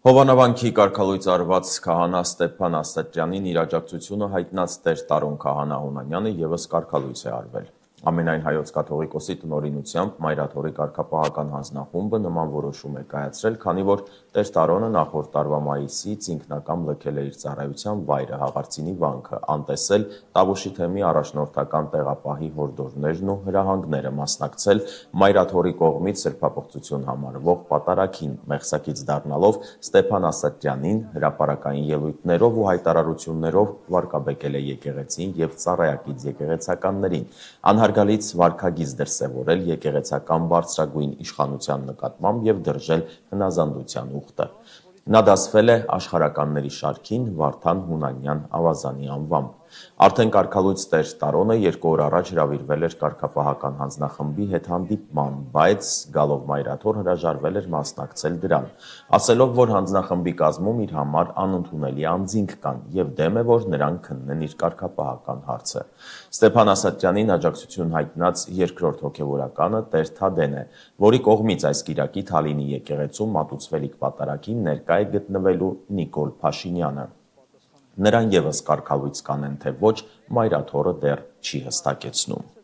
Հովանավանքի կարգալույծ արված քահանա Ստեփան Ասատրյանին իր աջակցությունը հայտնած Տեր Տարոն քահանա Հունանյանը ևս կարգալույծ է արվել։ Ամենայն հայոց կաթողիկոսի տնօրինությամբ Մայրաթորի կարգապահական հանձնախումբը նման որոշում է կայացրել, քանի որ Տեր Տարոնը նախորդ տարվա մայիսից ինքնակամ լքել է իր ծառայության վայրը Հաղարծինի վանքը, անտեսել Տավուշի թեմի առաջնորդական տեղապահի հորդորներն ու հրահանգները, մասնակցել Մայրաթորի կողմից սրբապղծություն համարվող պատարագին, մեղսակից դառնալով Ստեփան Ասատրյանին հրապարակային ելույթներով ու հայտարարություններով վարկաբեկել է եկեղեցին եւ ծառայակից եկեղեցականներին, անհարգալից վարքագիծ դրսևորել եկեղեցական բարձրագույն իշխանության նկատմամբ եւ դրժել հնազանդության ուխտը։ Նա դասվել է աշխարհականների շարքին Վարդան Հունանյան ավազանի անվամբ։ Արդեն կարգալույծ Տեր Տարոնը 2 օր առաջ հրավիրվել էր կարգապահական հանձնախմբի հետ հանդիպման, բայց գալով Մայրաթոր հրաժարվել էր մասնակցել դրան, ասելով, որ հանձնախմբի կազմում իր համար անընդունելի անձինք կան եւ դեմ է, որ նրանք քննեն իր կարգապահական հարցը։ Ստեփան Ասատրյանին աջակցություն հայտնած երկրորդ հոգեվորականը Տեր Թադեն է, որի կողմից այս կիրակի Թալինի եկեղեցում մատուցվելիք պատարագին ներկա է գտնվելու Նիկոլ Փաշինյանը։ Նրան ևս կարգալույծ կանեն, թե ոչ, Մայրաթորը դեռ չի հստակեցնում։